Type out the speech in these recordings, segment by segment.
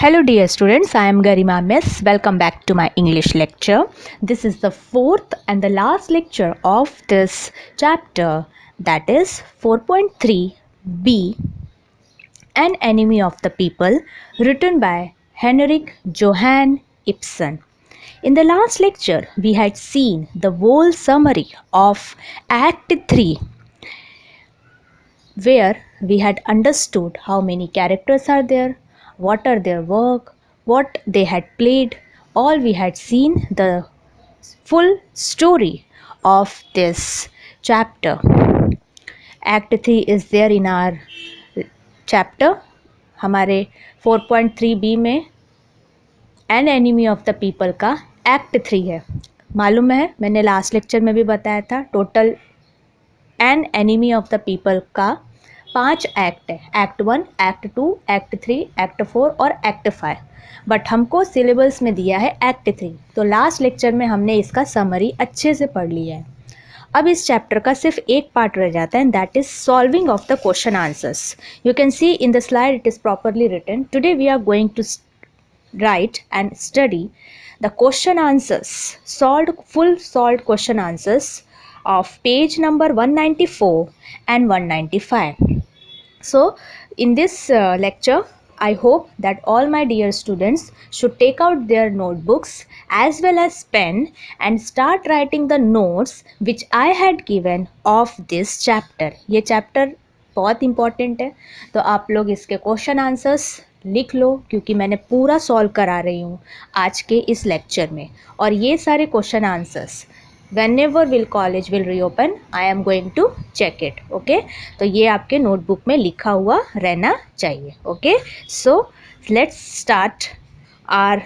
Hello dear students, I am Garima Miss. Welcome back to my English lecture. This is the fourth and the last lecture of this chapter, that is 4.3b, An Enemy of the People, written by Henrik Johan Ibsen. In the last lecture, we had seen the whole summary of Act 3, where we had understood how many characters are there, what are their work, what they had played. All we had seen the full story of this chapter. Act 3 is there in our chapter. हमारे 4.3b में an enemy of the people का act 3 है. मालूम है, मैंने last lecture में भी बताया था. Total an enemy of the people का 5 एक्ट है. एक्ट 1, एक्ट 2, एक्ट 3, एक्ट 4 और एक्ट 5. बट हमको सिलेबस में दिया है एक्ट 3. तो लास्ट लेक्चर में हमने इसका समरी अच्छे से पढ़ लिया है. अब इस चैप्टर का सिर्फ एक पार्ट रह जाता है, and that is solving of the question answers. You can see in the slide it is properly written. Today we are going to write and study the question answers, full solved question answers of page number 194 and 195. So in this lecture, I hope that all my dear students should take out their notebooks as well as pen and start writing the notes which I had given of this chapter. ये chapter बहुत important है, तो आप लोग इसके question answers लिख लो, क्योंकि मैंने पूरा सॉल्व करा रही हूँ आज के इस लेक्चर में. और ये सारे question answers whenever will college will reopen, I am going to check it. Okay, तो ये आपके नोटबुक में लिखा हुआ रहना चाहिए. Okay, so let's start our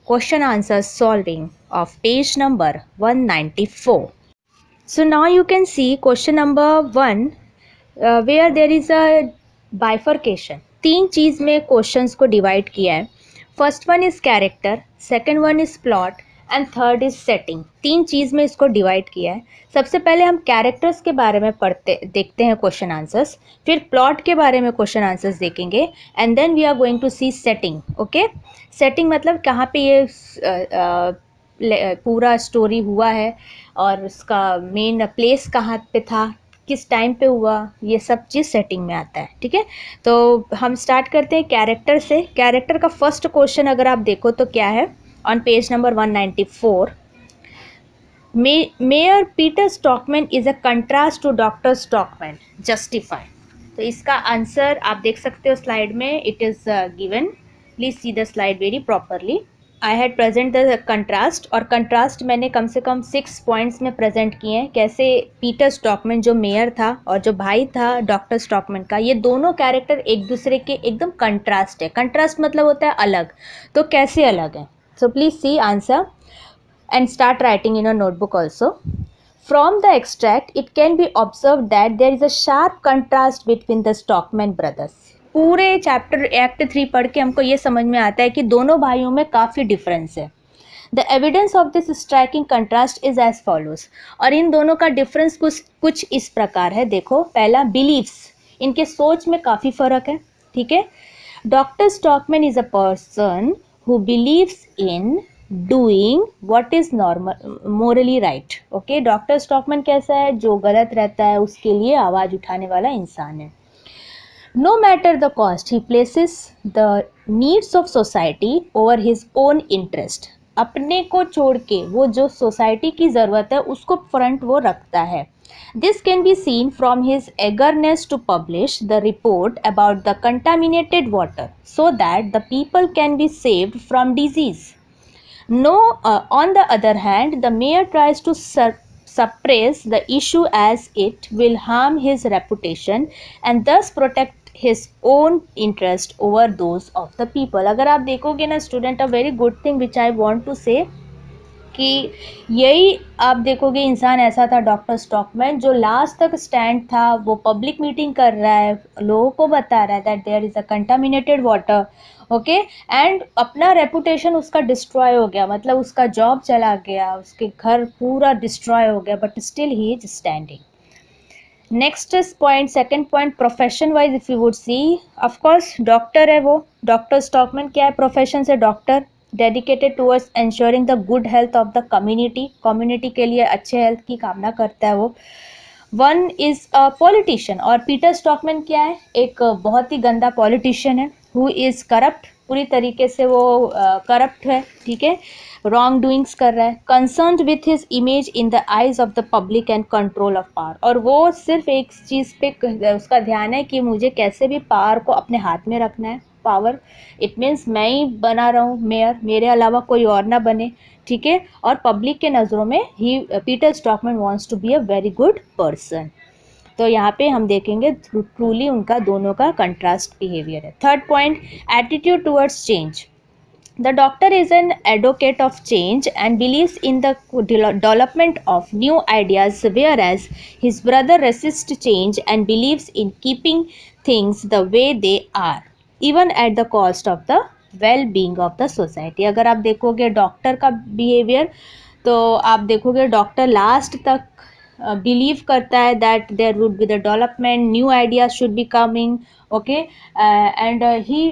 question answers solving of page number 194. So now you can see question number 1 where there is a bifurcation. 3 चीज में क्वेश्चंस को डिवाइड किया है. First one is character, second one is plot and third is setting. 3 चीज में इसको divide किया है. सबसे पहले हम कैरेक्टर्स के बारे में देखते हैं क्वेश्चन आंसर्स, फिर प्लॉट के बारे में क्वेश्चन आंसर्स देखेंगे, and then we are going to see setting. Okay, setting मतलब कहाँ पे ये पूरा स्टोरी हुआ है और उसका मेन प्लेस कहाँ पे था, किस टाइम पे हुआ, ये सब चीज़ सेटिंग में आता है. ठीक है, तो हम स्टार्ट करते हैं कैरेक्टर से. कैरेक्टर का फर्स्ट क्वेश्चन अगर आप देखो तो क्या है, on page number 194, mayor Peter Stockman is a contrast to doctor Stockman, justify. तो इसका आंसर आप देख सकते हो स्लाइड में, it is given. Please see the slide very properly. I had present the contrast, और कंट्रास्ट मैंने कम से कम 6 पॉइंट्स में प्रेजेंट किए हैं. कैसे पीटर स्टॉकमैन जो मेयर था और जो भाई था डॉक्टर स्टॉकमैन का, ये दोनों कैरेक्टर एक दूसरे के एकदम कंट्रास्ट है. कंट्रास्ट मतलब होता है अलग, तो कैसे अलग है. So please see answer and start writing in a notebook also. From the extract, it can be observed that there is a sharp contrast between the Stockman brothers. पूरे चैप्टर एक्ट 3 पढ़ के हमको ये समझ में आता है कि दोनों भाइयों में काफ़ी डिफरेंस है. The evidence of this striking contrast is as follows. और इन दोनों का डिफरेंस कुछ इस प्रकार है. देखो, पहला बिलीव्स, इनके सोच में काफ़ी फर्क है. ठीक है, doctor Stockman is a person who believes in doing what is normal Morli right. Okay, doctor stockman कैसा है, जो गलत रहता है उसके लिए आवाज़ उठाने वाला इंसान है. No matter the cost, he places the needs of society over his own interest. अपने को छोड़ के वो जो सोसाइटी की ज़रूरत है उसको फ्रंट वो रखता है. This can be seen from his eagerness to publish the report about the contaminated water so that the people can be saved from disease. No, on the other hand, the mayor tries to suppress the issue as it will harm his reputation and thus protect his own interest over those of the people. अगर आप देखोगे ना student, a very good thing which I want to say कि यही आप देखोगे, इंसान ऐसा था डॉक्टर स्टॉकमैन जो लास्ट तक स्टैंड था. वो पब्लिक मीटिंग कर रहा है, लोगों को बता रहा है that there is a contaminated water. Okay, and अपना रेपुटेशन उसका डिस्ट्रॉय हो गया, मतलब उसका जॉब चला गया, उसके घर पूरा डिस्ट्रॉय हो गया, but still he is standing. Next point, second point, profession wise if you would C, of course doctor है वो, डॉक्टर स्टॉकमैन क्या है, प्रोफेशन से doctor, dedicated towards ensuring the good health of the community, community के लिए अच्छे health की कामना करता है वो। वन इज अ पॉलिटिशियन, और पीटर स्टॉकमैन क्या है, एक बहुत ही गंदा पॉलिटिशियन है, हु इज करप्ट, पूरी तरीके से वो करप्ट है, ठीक है, रॉन्ग डूइंग्स कर रहा है, concerned with his image in the eyes of the public and control of power, और वो सिर्फ एक चीज़ पे उसका ध्यान है कि मुझे कैसे भी पावर को अपने हाथ में रखना है, पावर, इट मीन्स मैं ही बना रहा हूँ मेयर, मेरे अलावा कोई और ना बने, ठीक है, और पब्लिक के नज़रों में ही Peter Stockman wants to be a very good person. तो यहाँ पे हम देखेंगे ट्रूली उनका दोनों का कंट्रास्ट बिहेवियर है। Third point, attitude towards change, the doctor is an advocate of change and believes in the development of new ideas, whereas his brother resists change and believes in keeping things the way they are, even at the cost of the well-being of the society। अगर आप देखोगे doctor का behaviour, तो आप देखोगे doctor last तक believe करता है that there would be the development, new ideas should be coming, okay, and he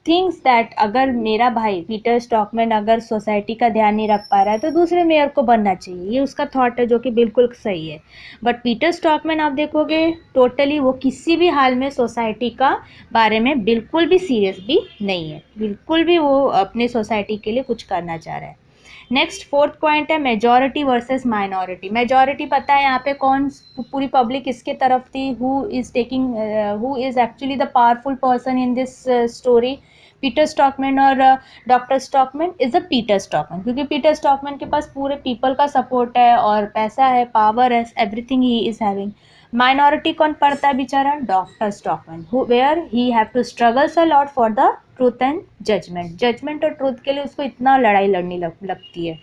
thinks that अगर मेरा भाई पीटर स्टॉकमैन अगर सोसाइटी का ध्यान नहीं रख पा रहा है तो दूसरे मेयर को बनना चाहिए, ये उसका थॉट है जो कि बिल्कुल सही है। बट पीटर स्टॉकमैन आप देखोगे टोटली वो किसी भी हाल में सोसाइटी का बारे में बिल्कुल भी सीरियस भी नहीं है, बिल्कुल भी वो अपने सोसाइटी के लिए कुछ करना चाह रहा है। नेक्स्ट फोर्थ पॉइंट है मेजॉरिटी वर्सेस माइनॉरिटी। मेजॉरिटी पता है यहाँ पे कौन, पूरी पब्लिक किसके तरफ थी, who is actually the powerful person in this story, Peter Stockman और doctor Stockman is a Peter Stockman, क्योंकि पीटर स्टॉकमैन के पास पूरे पीपल का सपोर्ट है और पैसा है, पावर है, everything he is having. Minority कौन पड़ता है बेचारा, doctor Stockman, where he have to struggles a lot for the truth and judgement, judgement और ट्रूथ के लिए उसको इतना लड़ाई लड़नी लगती है।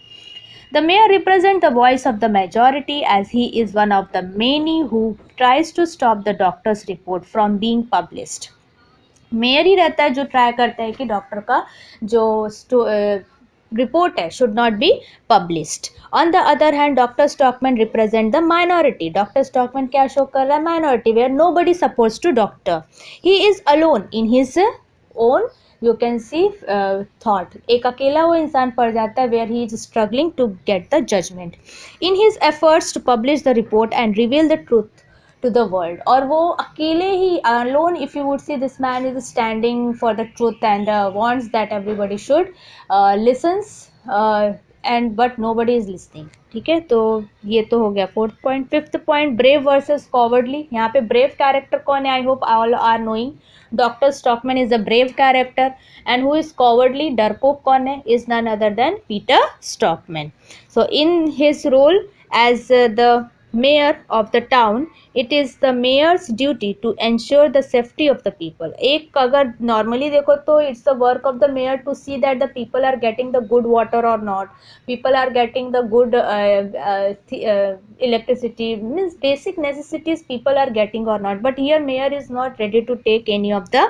The mayor represents the voice of the majority as he is one of the many who tries to stop the doctor's report from being published. Mayor ही रहता है जो ट्राई करता है कि डॉक्टर का जो रिपोर्ट है should not be published. On the other hand doctor Stockman represent the minority, doctor Stockman क्या शो कर रहा है, minority where nobody supports to doctor, he is alone in his own, you can see thought, एक अकेला वो इंसान पड़ जाता है where he is struggling to get the judgement in his efforts to publish the report and reveal the truth to the world, और वो अकेले ही alone, if you would see, this man is standing for the truth and wants that everybody should listens, and but nobody is listening, ठीक है। तो ये तो हो गया fourth point. Fifth point, brave versus cowardly, यहाँ पे ब्रेव कैरेक्टर कौन है, I hope all are knowing, doctor Stockman is a brave character and who is cowardly, डरपोक कौन है, is none other than Peter Stockman. So in his role as the mayor of the town, it is the mayor's duty to ensure the safety of the people। एक अगर normally देखो तो it's the work of the mayor to see that the people are getting the good water or not, people are getting the good electricity, means basic necessities people are getting or not, but here mayor is not ready to take any of the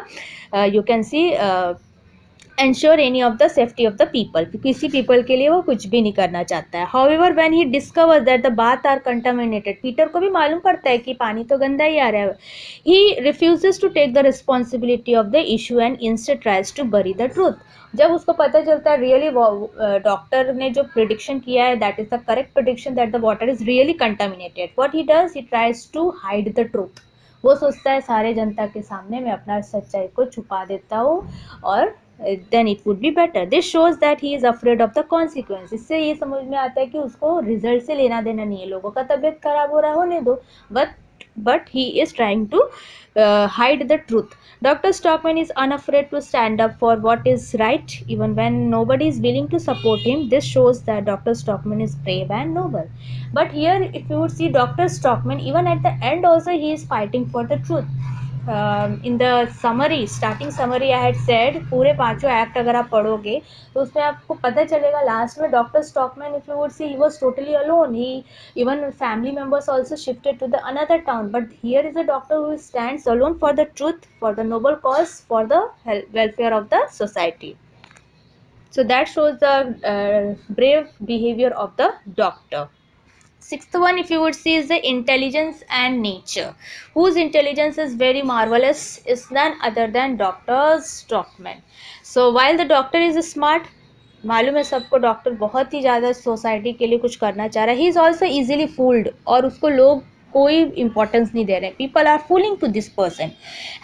you can see ensure any of the safety of the people, किसी people के लिए वो कुछ भी नहीं करना चाहता है। However when he discovers that the bath are contaminated, Peter को भी मालूम पड़ता है कि पानी तो गंदा ही आ रहा है, he refuses to take the responsibility of the issue and instead tries to bury the truth। जब उसको पता चलता है रियली डॉक्टर ने जो प्रिडिक्शन किया है that is the correct prediction that the water is really contaminated, what he does, he tries to hide the truth. वो सोचता है सारे जनता के सामने मैं अपना सच्चाई को छुपा देता हूँ और then it would be better। this shows that he is afraid of the consequence। इससे ये समझ में आता है कि उसको रिजल्ट से लेना देना नहीं है, लोगों का तबीयत खराब हो रहा है होने दो, but he is trying to hide the truth। Dr. Stockman is unafraid to stand up for what is right even when nobody is willing to support him। this shows that Dr. Stockman is brave and noble। but here if you would see Dr. Stockman, even at the end also he is fighting for the truth। In the summary, starting summary I had said, पूरे पांचों act अगर आप पढ़ोगे तो उसमें आपको पता चलेगा लास्ट में doctor Stockman, if you would see, he was totally alone, he even family members also shifted to the another town, but here is a doctor who stands alone for the truth, for the noble cause, for the welfare of the society. So that shows the brave behavior of the doctor। Sixth one, if you would see, is the intelligence and nature. Whose intelligence is very marvelous is none other than Dr. Stockman. So while the doctor is smart, मालूम है सबको doctor बहुत ही ज़्यादा society के लिए कुछ करना चाह रहा है, he is also easily fooled, और उसको लोग कोई इंपॉर्टेंस नहीं दे रहे, people are fooling to this person,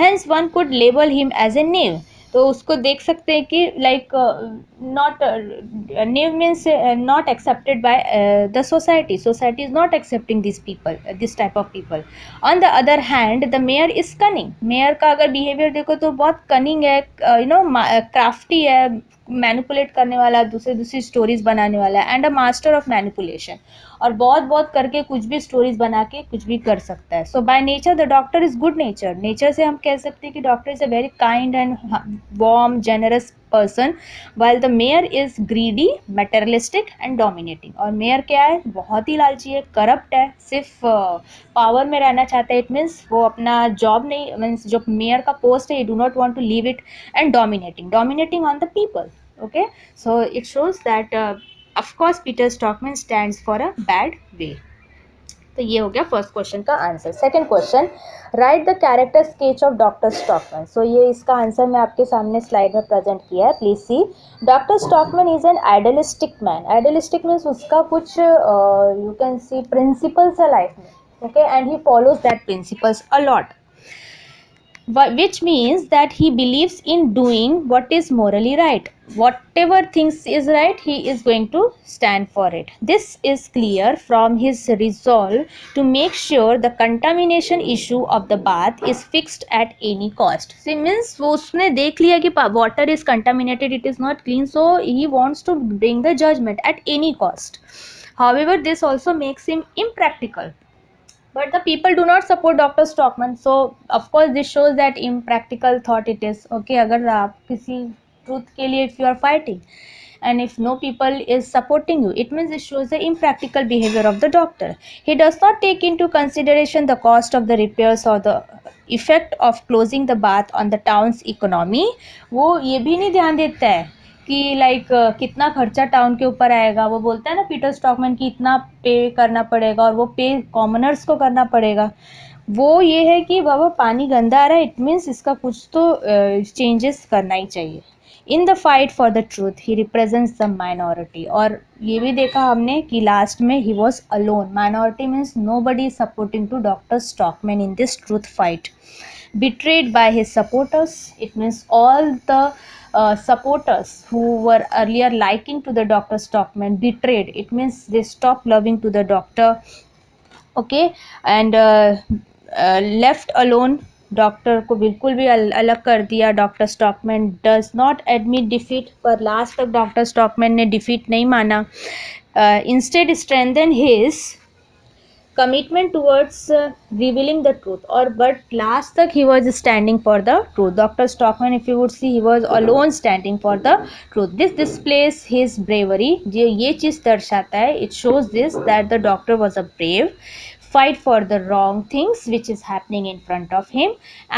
hence one could label him as a naive. तो उसको देख सकते हैं कि like not naive means not accepted by the society is not accepting this people, this type of people. On the other hand the mayor is cunning. Mayor का अगर behaviour देखो तो बहुत कनिंग है, क्राफ्टी है, मैनिपुलेट करने वाला, दूसरी दूसरी स्टोरीज बनाने वाला है, and a master of manipulation, और बहुत बहुत करके कुछ भी स्टोरीज बना के कुछ भी कर सकता है. So by nature the doctor is good nature. Nature से हम कह सकते हैं कि doctor is a very kind and warm generous person, while the mayor is greedy, materialistic and dominating. और मेयर क्या है, बहुत ही लालची है, करप्ट है, सिर्फ पावर में रहना चाहता है. इट मीन्स वो अपना जॉब नहीं, मीन्स जो मेयर का पोस्ट है, you do not want to leave it, and dominating on the people. Okay, so it shows that of course Peter Stockman stands for a bad way. तो ये हो गया फर्स्ट क्वेश्चन का answer. Second question, write the character sketch of doctor Stockman. So ये इसका answer मैं आपके सामने स्लाइड में प्रेजेंट किया है, please see. Doctor Stockman is an idealistic man. Idealistic means उसका कुछ यू कैन सी प्रिंसिपल्स है लाइफ में, okay, and he follows that principles a lot, which means that he believes in doing what is morally right. Whatever things is right, he is going to stand for it. This is clear from his resolve to make sure the contamination issue of the bath is fixed at any cost. So means वो उसने देख लिया कि water is contaminated, it is not clean, so he wants to bring the judgment at any cost. However, this also makes him impractical. But the people do not support Dr. Stockman, so of course this shows that impractical thought it is. Okay, अगर आप किसी truth के लिए if you are fighting, and if no people is supporting you, it means it shows the impractical behavior of the doctor. He does not take into consideration the cost of the repairs or the effect of closing the bath on the town's economy. वो ये भी नहीं ध्यान देता है कि like कितना खर्चा टाउन के ऊपर आएगा. वो बोलता है ना पीटर स्टॉकमैन की इतना पे करना पड़ेगा, और वो पे कॉमनर्स को करना पड़ेगा. वो ये है कि बाबा पानी गंदा आ रहा है, इट मीन्स इसका कुछ तो चेंजेस करना ही चाहिए. In the fight for the truth he represents the minority. और ये भी देखा हमने कि लास्ट में he was alone. Minority means nobody supporting to doctor Stockman in this truth fight. Betrayed by his supporters, it means all the supporters who were earlier liking to the Dr. Stockman betrayed. It means they stopped loving to the doctor, okay, and left alone. Doctor को बिल्कुल भी अलग कर दिया. Doctor stockman does not admit defeat, पर last तक doctor Stockmann ने defeat नहीं माना. Instead strengthen his commitment towards revealing the truth, or but last tak he was standing for the truth. Dr. Stockman, if you would see, he was alone standing for the truth. This displays his bravery. जो ये चीज़ दर्शाता है, it shows this that the doctor was a brave, fight for the wrong things which is happening in front of him,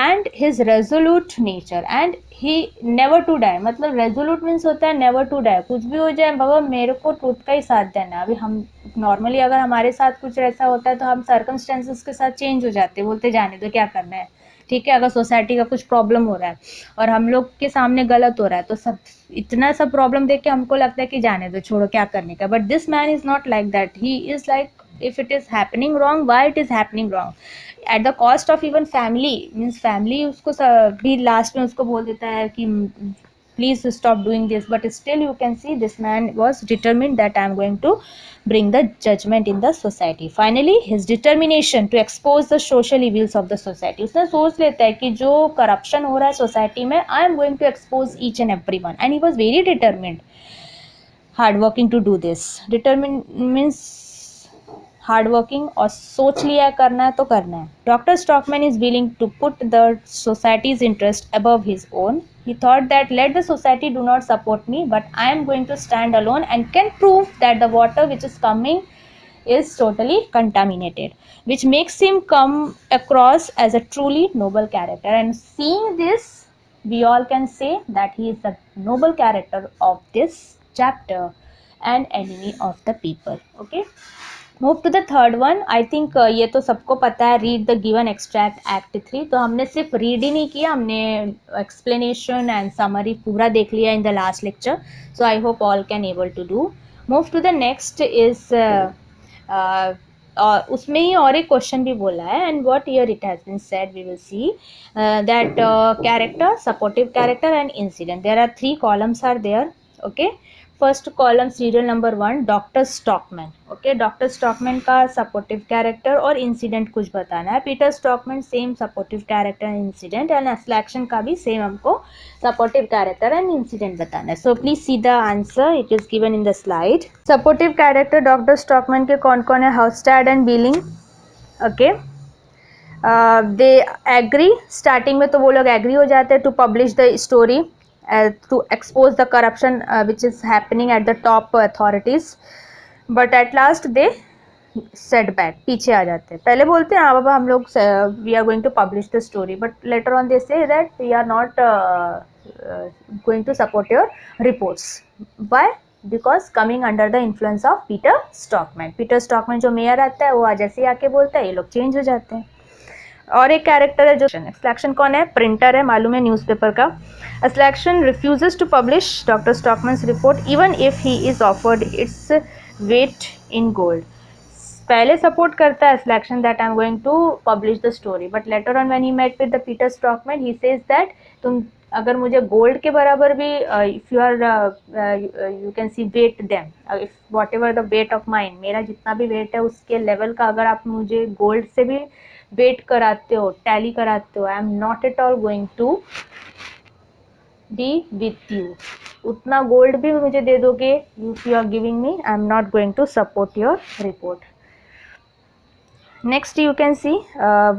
and his resolute nature, and he never to die. मतलब resolute means होता है never to die. कुछ भी हो जाए बाबा मेरे को truth का ही साथ देना. अभी हम नॉर्मली अगर हमारे साथ कुछ ऐसा होता है तो हम सर्कमस्टेंसेस के साथ चेंज हो जाते हैं, बोलते जाने दो क्या करना है, ठीक है. अगर सोसाइटी का कुछ प्रॉब्लम हो रहा है और हम लोग के सामने गलत हो रहा है तो सब इतना सब प्रॉब्लम देख के हमको लगता है कि जाने दो, छोड़ो, क्या करने का. But this man is not like that. He is like if it is happening wrong, why it is happening wrong at the cost of even family. means family उसको भी लास्ट में उसको बोल देता है कि please stop doing this, but still you can see this man was determined that I am going to bring the judgment in the society. Finally his determination to expose the social evils of the society. उसने सोच लेता है कि जो corruption हो रहा है society में, I am going to expose each and every one, and he was very determined, hard working to do this. Determined means hard working, और सोच लिया करना है तो करना है. Doctor Stockman is willing to put the society's interest above his own. He thought that let the society do not support me, but I am going to stand alone and can prove that the water which is coming is totally contaminated, which makes him come across as a truly noble character. And seeing this, we all can say that he is the noble character of this chapter and enemy of the people. Okay. Move to the third one. I think ये तो सबको पता है, read the given extract act 3. तो हमने सिर्फ read ही नहीं किया, हमने एक्सप्लेनेशन एंड समरी पूरा देख लिया in the last lecture. So I hope all can able to do. Move to the next is, और उसमें ही और एक क्वेश्चन भी बोला है. And what year it has been said, we will see that character, supportive character and incident. There are 3 columns are there. Okay, first column serial number 1, doctor stockman. Okay, doctor Stockman का supportive character और incident कुछ बताना है. Peter Stockman same supportive character and incident, and Aslaksen का भी same हमको supportive character and incident बताना है. So please see the answer, it is given in the slide. Supportive character doctor Stockman के कौन कौन है? Hovstad and Billing. Okay, they agree. Starting में तो वो लोग एग्री हो जाते हैं to publish the story, to expose the corruption which is happening at the top authorities, but at last they set back, पीछे आ जाते हैं. पहले बोलते हैं हाँ बाबा हम लोग we are going to publish the story, but later on they say that we are not going to support your reports. Why? Because coming under the influence of Peter Stockman. Peter Stockman जो mayor आता है वो जैसे ही आके बोलता है ये लोग चेंज हो जाते हैं. और एक कैरेक्टर है जो एक्सलैक्शन. कौन है? प्रिंटर है, मालूम है, न्यूज़पेपर का. Aslaksen refuses to publish doctor Stockman's report even if he is offered its weight in gold. पहले सपोर्ट करता है Aslaksen that I am going to publish the story, but later on when he met with the Peter Stockman he says that तुम अगर मुझे gold के बराबर भी, if you are you can see weight them, if whatever the weight of mind, मेरा जितना भी wait है उसके लेवल का अगर आप मुझे गोल्ड से भी वेट कराते हो, टैली कराते हो, I am not at all going to be with you. उतना गोल्ड भी मुझे दे दोगे, if you are giving me, I am not going to support your report. Next you can see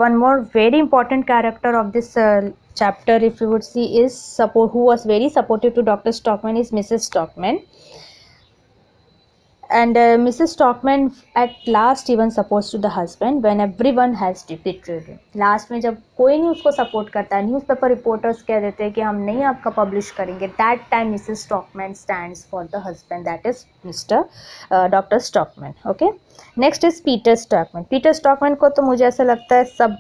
one more very important character of this chapter, if you would see, is who was very supportive to Dr. Stockman is Mrs. Stockman. And Mrs. Stockman at last even supports to the husband when everyone has betrayed him. Last में जब कोई नहीं उसको support करता है, newspaper reporters कह देते हैं कि हम नहीं आपका पब्लिश करेंगे, that time Mrs stockman stands for the husband, that is mister doctor stockman. Okay, next is Peter Stockman. Peter stockman को तो मुझे ऐसा लगता है सब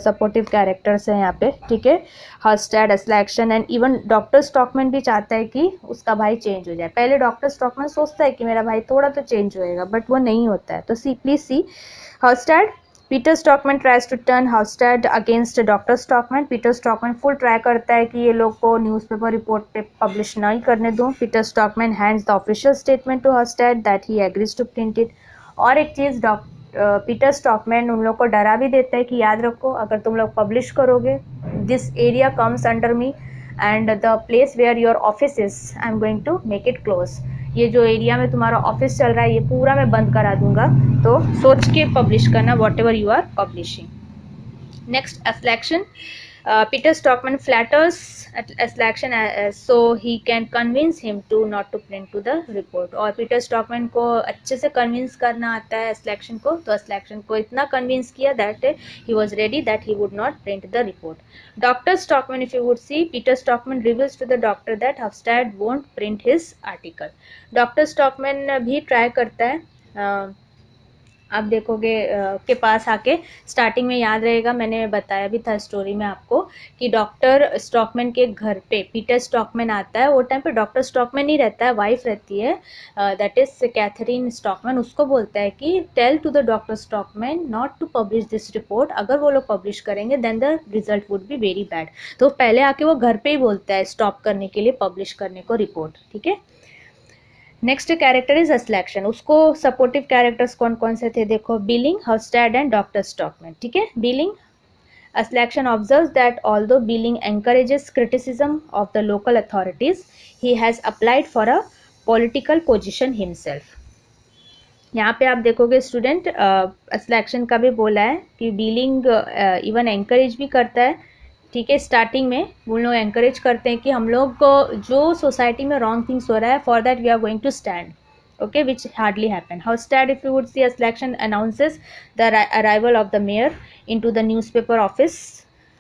सपोर्टिव कैरेक्टर्स हैं यहाँ पे. ठीक है, हर्स्टैड, एस्लैक्शन एंड इवन डॉक्टर स्टॉकमैन भी चाहता है कि उसका भाई चेंज हो जाए. पहले डॉक्टर स्टॉकमैन सोचता है कि मेरा भाई थोड़ा तो चेंज होएगा, बट वो नहीं होता है. तो see please see Hovstad. Peter Stockman tries to turn Hovstad against doctor Stockman. Peter Stockman full try करता है कि ये लोग को न्यूज़पेपर रिपोर्ट पे पब्लिश नहीं करने दूँ. Peter Stockman hands the official statement to Hovstad that he agrees to print it. और एक चीज़, पीटर स्टॉकमैन उन लोग को डरा भी देता है कि याद रखो अगर तुम लोग पब्लिश करोगे, this area comes under me and the place where your office is I am going to make it close. ये जो एरिया में तुम्हारा ऑफिस चल रहा है ये पूरा मैं बंद करा दूंगा, तो सोच के पब्लिश करना whatever you are publishing. Next, Aslection. Peter Stockman flatters Aslection so he can convince him to not to print to the report. और पीटर स्टॉकमैन को अच्छे से कन्विंस करना आता है Aslection को, तो Aslection को इतना कन्विंस किया that he was ready that he would not print the report. Dr. Stockman, if you would see, Peter Stockman reveals to the doctor that Hofstad won't print his article. Dr. Stockman भी try करता है, आप देखोगे के पास आके. Starting में याद रहेगा मैंने बताया भी था स्टोरी में आपको कि डॉक्टर स्टॉकमैन के घर पे पीटर स्टॉकमैन आता है. वो टाइम पे डॉक्टर स्टॉकमैन नहीं रहता है, वाइफ रहती है, दैट इज कैथरीन स्टॉकमैन. उसको बोलता है कि tell to the doctor Stockman not to publish this report, अगर वो लोग पब्लिश करेंगे then the result would be very bad. तो पहले आके वो घर पे ही बोलता है स्टॉप करने के लिए पब्लिश करने को रिपोर्ट. ठीक है, नेक्स्ट कैरेक्टर इज अस्लैक्शन. उसको सपोर्टिव कैरेक्टर्स कौन कौन से थे देखो, बिलिंग, हर्स्टैड एंड डॉक्टर स्टॉकमैन. ठीक है, billing. Aslection observes that although Billing encourages criticism of the local authorities, he has applied for a political position himself. यहाँ पे आप देखोगे स्टूडेंट, Aslection का भी बोला है कि बिलिंग इवन एंकरेज भी करता है. ठीक है, स्टार्टिंग में वो लोग एंकरेज करते हैं कि हम लोग जो सोसाइटी में रॉन्ग थिंग्स हो रहा है for that we are going to stand. Okay, which hardly happened. Hofstad, if you would see, Aslection announces the arrival of the mayor into the newspaper office.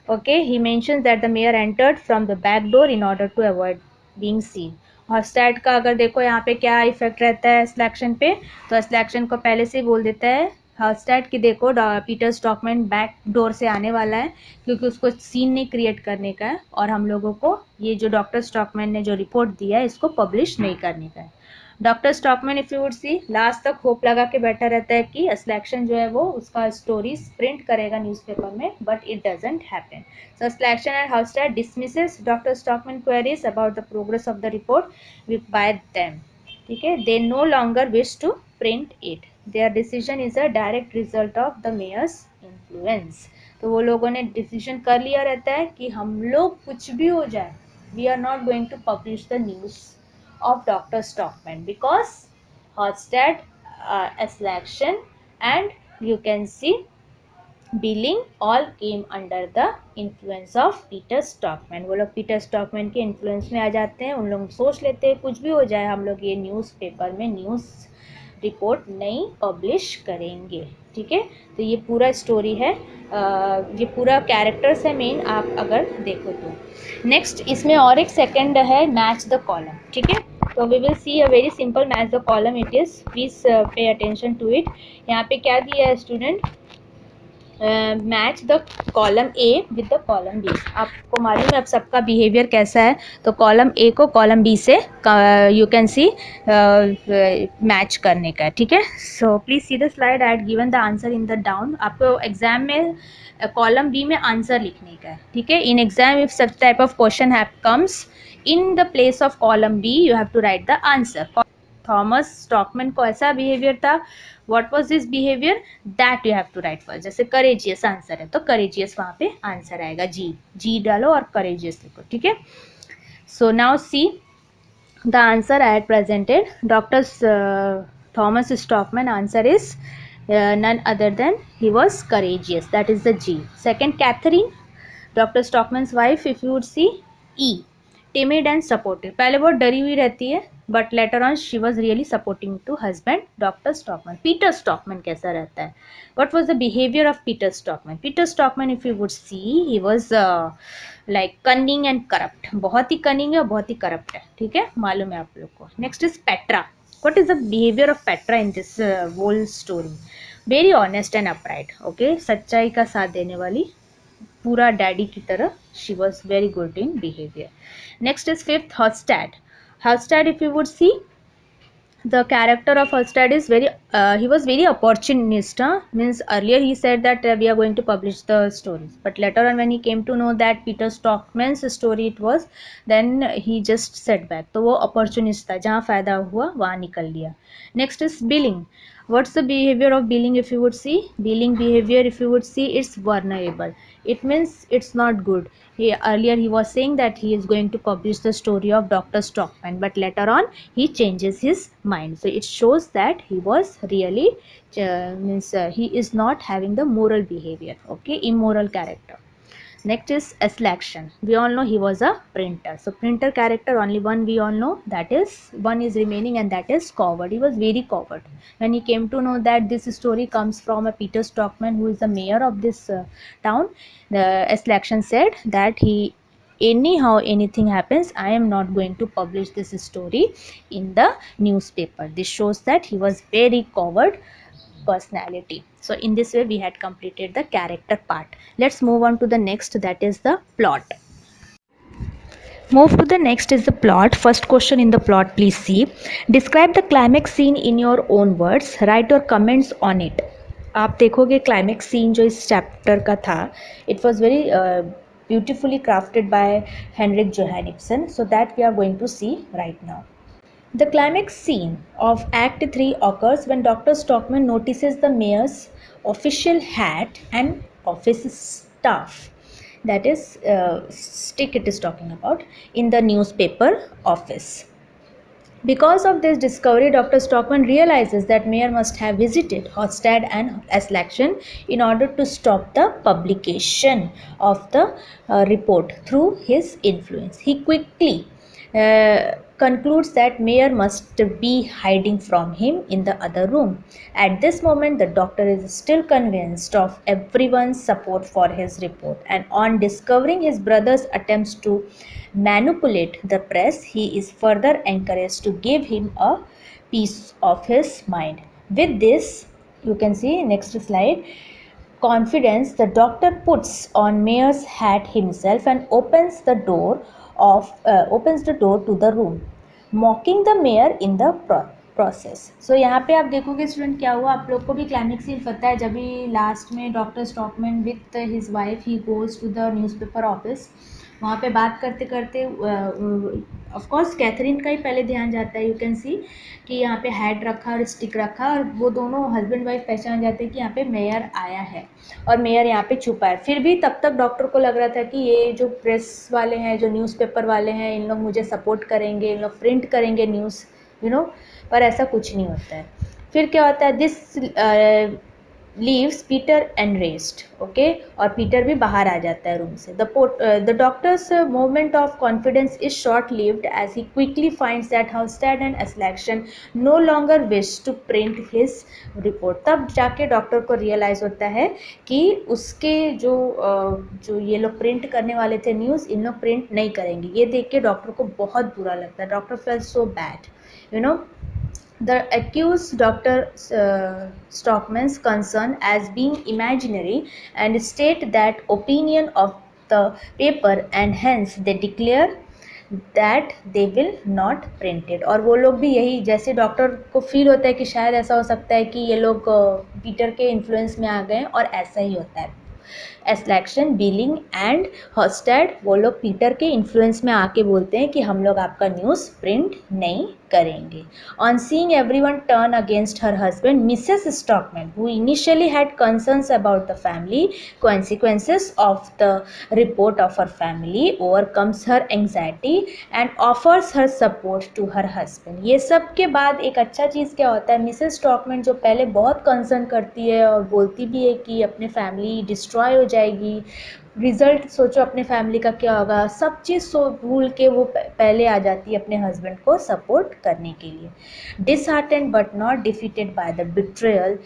Okay, he mentions that the mayor entered from the back door in order to avoid being seen. हॉटस्टैट का अगर देखो यहाँ पे क्या effect रहता है selection पे, तो सिलेक्शन को पहले से ही बोल देता है हॉटस्टैट की देखो पीटर स्टॉकमैन बैक डोर से आने वाला है, क्योंकि उसको सीन नहीं क्रिएट करने का है और हम लोगों को ये जो डॉक्टर स्टॉकमैन ने जो रिपोर्ट दिया है इसको पब्लिश नहीं करने का है। Doctor Stockman if you would C last तक होप लगा के बैठा रहता है कि सिलेक्शन जो है वो उसका स्टोरी प्रिंट करेगा न्यूज़पेपर में, but it doesn't happen. So Selection and Halstead dismisses Dr. Stockman queries about the progress of the report by them. ठीक है, they no longer wish to print it. Their decision is a direct result of the mayor's influence. तो वो लोगों ने decision कर लिया रहता है कि हम लोग कुछ भी हो जाए, we are not going to publish the news of Dr. Stockman because Halstead, Selection, and you can see billing all came under the influence of Peter stockman. वो लोग पीटर स्टॉकमैन के इन्फ्लुएंस में आ जाते हैं, उन लोग सोच लेते हैं कुछ भी हो जाए हम लोग ये न्यूज़पेपर में न्यूज़ रिपोर्ट नहीं पब्लिश करेंगे। ठीक है, तो ये पूरा स्टोरी है, ये पूरा कैरेक्टर्स है मेन, आप अगर देखो तो। नेक्स्ट इसमें और एक सेकंड है मैच द कॉलम। ठीक है, तो we will see a very simple match the column it is, please pay attention to it. यहाँ पे क्या दिया है student, match the column A with the column B. आपको मालूम है अब सबका बिहेवियर कैसा है, तो कॉलम ए को कॉलम बी से यू कैन सी मैच करने का। ठीक है, so please see the slide I had given the answer in the down. आपको एग्जाम में कॉलम बी में आंसर लिखने का है। ठीक है, in exam if such type of question have comes in the place of column B you have to write the answer. Thomas Stockman को ऐसा बिहेवियर था, what was this behaviour, that you have to write first. जैसे courageous answer है तो courageous वहाँ पे answer आएगा, जी डालो और करेजियस लिखो। ठीक है, so now see the answer I had presented, doctor Thomas stockman answer is none other than he was courageous, that is the G. Second, Catherine, Dr. Stockman's wife, if you would see, E, timid and supportive। पहले बहुत डरी हुई रहती है but later on she was really supporting to husband doctor Stockman. Peter Stockman कैसा रहता है, what was the behaviour of Peter Stockman. Peter Stockman if you would see he was like cunning and corrupt, बहुत ही cunning है और बहुत ही corrupt है। ठीक है, मालूम है आप लोग को। Next is Petra. what is the behavior of Petra in this whole story? Very honest and upright, okay, सच्चाई का साथ देने वाली, पूरा डैडी की तरह, she was very good in behaviour. Next is fifth, Hovstad. Hovstad if you would see the character of Halstead is very he was very opportunist, means earlier he said that we are going to publish the stories, but later on when he came to know that Peter Stockman's story it was, then he just set back। तो वो opportunist था, जहाँ फ़ायदा हुआ वहाँ निकल लिया। next is billing। what's the behavior of billing if you would see, billing behavior if you would see, it's vulnerable, it means it's not good। earlier he was saying that he is going to publish the story of Dr. Stockman, but later on he changes his mind, so it shows that he was really means he is not having the moral behavior, okay, immoral character। next is selection। we all know he was a printer, so printer character only one we all know, that is one is remaining, and that is coward। he was very coward when he came to know that this story comes from a Peter Stockman who is the mayor of this town। the selection said that he, anyhow anything happens, I am not going to publish this story in the newspaper। this shows that he was very coward personality। so in this way we had completed the character part। let's move on to the next, that is the plot। move to the next is the plot। first question in the plot, please see, describe the climax scene in your own words, write your comments on it। आप देखोगे climax scene जो इस chapter का था, it was very beautifully crafted by Henrik Johannesson, so that we are going to see right now। The climax scene of Act 3 occurs when Dr. Stockman notices the mayor's official hat and office staff, that is stick it is talking about, in the newspaper office। Because of this discovery, Dr. Stockman realizes that Mayor must have visited Hofstad and Selection in order to stop the publication of the report through his influence। He quickly concludes that Mayer must be hiding from him in the other room. At this moment, the doctor is still convinced of everyone's support for his report, and on discovering his brother's attempts to manipulate the press, he is further encouraged to give him a piece of his mind. With this, you can see next slide, confidence, the doctor puts on Mayer's hat himself and opens the door to the room, mocking the mayor in the process. So यहाँ पे आप देखोगे student क्या हुआ, आप लोग को भी क्लाइमेक्स सीन पता है, जब भी लास्ट में doctor Stockman with his wife he goes to the newspaper office, वहाँ पे बात करते करते ऑफ कोर्स कैथरीन का ही पहले ध्यान जाता है, यू कैन सी कि यहाँ पे हैट रखा और स्टिक रखा, और वो दोनों हस्बैंड वाइफ पहचान जाते हैं कि यहाँ पे मेयर आया है और मेयर यहाँ पे छुपा है। फिर भी तब तक डॉक्टर को लग रहा था कि ये जो प्रेस वाले हैं, जो न्यूज़पेपर वाले हैं, इन लोग मुझे सपोर्ट करेंगे, इन लोग प्रिंट करेंगे न्यूज़, यू नो, पर ऐसा कुछ नहीं होता है। फिर क्या होता है, this leaves Peter enraged, okay, और पीटर भी बाहर आ जाता है रूम से। The doctor's moment of confidence is short lived as he quickly finds that Hovstad and Aslaksen no longer wish to print his report. तब जाके डॉक्टर को रियलाइज़ होता है कि उसके जो ये लोग प्रिंट करने वाले थे न्यूज़, इन लोग प्रिंट नहीं करेंगे। ये देख के डॉक्टर को बहुत बुरा लगता है, doctor fail so bad, you know. The accused Dr. Stockman's concern as being imaginary and state that opinion of the paper, and hence they declare that they will not print it। और वो लोग भी यही, जैसे doctor को feel होता है कि शायद ऐसा हो सकता है कि ये लोग पीटर के इन्फ्लुएंस में आ गए, और ऐसा ही होता है। एस्लेक्शन, बिलिंग एंड हॉस्टेड, वो लोग पीटर के इन्फ्लुएंस में आके बोलते हैं कि हम लोग आपका न्यूज़ प्रिंट नहीं करेंगे। On seeing everyone turn against her husband, Mrs stockman, who initially had concerns about the family consequences of the report of her family, overcomes her anxiety and offers her support to her husband। ये सब के बाद एक अच्छा चीज़ क्या होता है, Mrs stockman जो पहले बहुत कंसर्न करती है और बोलती भी है कि अपने फैमिली डिस्ट्रॉय हो जाएगी, रिजल्ट सोचो अपने फैमिली का क्या होगा, सब चीज़ भूल के वो पहले आ जाती है अपने हस्बैंड को सपोर्ट करने के लिए। Disheartened but not defeated by the betrayal,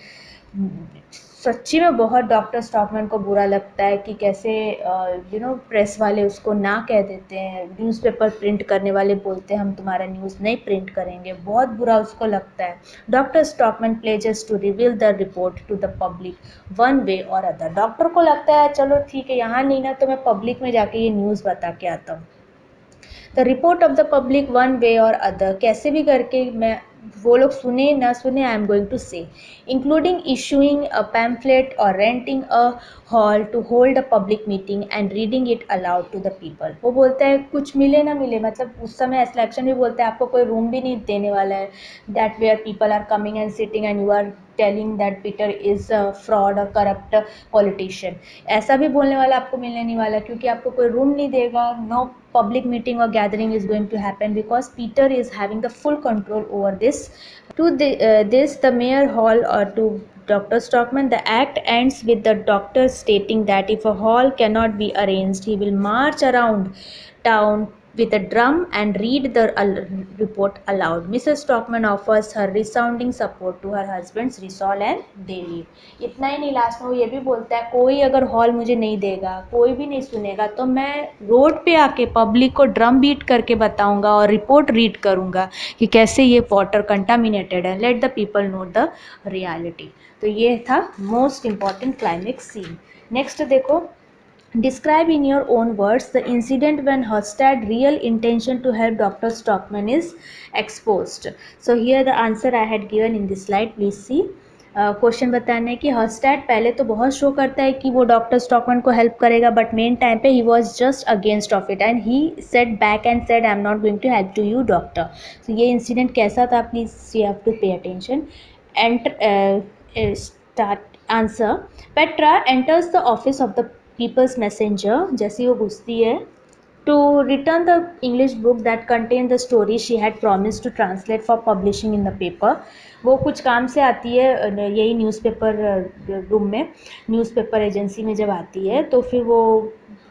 सच्ची में बहुत डॉक्टर स्टॉकमैन को बुरा लगता है कि कैसे प्रेस वाले उसको ना कह देते हैं, न्यूज़पेपर प्रिंट करने वाले बोलते हैं हम तुम्हारा न्यूज़ नहीं प्रिंट करेंगे, बहुत बुरा उसको लगता है। Doctor Stockman pledges to reveal the report to the public one way और अदर। डॉक्टर को लगता है चलो ठीक है, यहाँ नहीं ना तो मैं पब्लिक में जाके ये न्यूज़ बता के आता हूँ। The report of the public one way और अदर, कैसे भी करके मैं, वो लोग सुने ना सुने, I am going to say, including issuing a pamphlet और renting a hall to hold a public meeting and reading it aloud to the people. वो बोलता है कुछ मिले ना मिले, मतलब उस समय सिलेक्शन भी बोलता है आपको कोई रूम भी नहीं देने वाला है, that where people are coming and sitting and you are telling that Peter is fraud और करप्ट पॉलिटिशियन। ऐसा भी बोलने वाला आपको मिलने नहीं वाला, क्योंकि आपको कोई रूम नहीं देगा। No public meeting or gathering is going to happen because Peter is having the full control over this. This the mayor hall or to Dr. Stockman, the act ends with the doctor stating that if a hall cannot be arranged, he will march around town with a drum and read the report aloud. Mrs. Stockman offers her resounding support to her husband's resolve and they leave. इतना ही नहीं, last में वो ये भी बोलता है कोई अगर हॉल मुझे नहीं देगा, कोई भी नहीं सुनेगा, तो मैं रोड पे आके पब्लिक को ड्रम बीट करके बताऊंगा और रिपोर्ट रीड करूंगा कि कैसे ये वाटर कंटामिनेटेड है। Let the people know the reality. तो ये था most important climax scene. Next देखो, describe in your own words the incident when Hostad's real intention to help Dr. Stockman is exposed. So here the answer I had given in this slide, please see। Question बताने कि हॉस्टैड पहले तो बहुत show करता है कि वो doctor Stockman को हेल्प करेगा, बट मेन टाइम पे he was just against of it and he said back and said I am not going to help to you doctor. तो ये इंसिडेंट कैसा था, please you have to pay attention. And start answer, Petra enters the office of the people's messenger, जैसे वो घुसती है, to return the English book that contained the story she had promised to translate for publishing in the paper। वो कुछ काम से आती है यही न्यूज़पेपर रूम में, न्यूज़पेपर एजेंसी में जब आती है तो फिर वो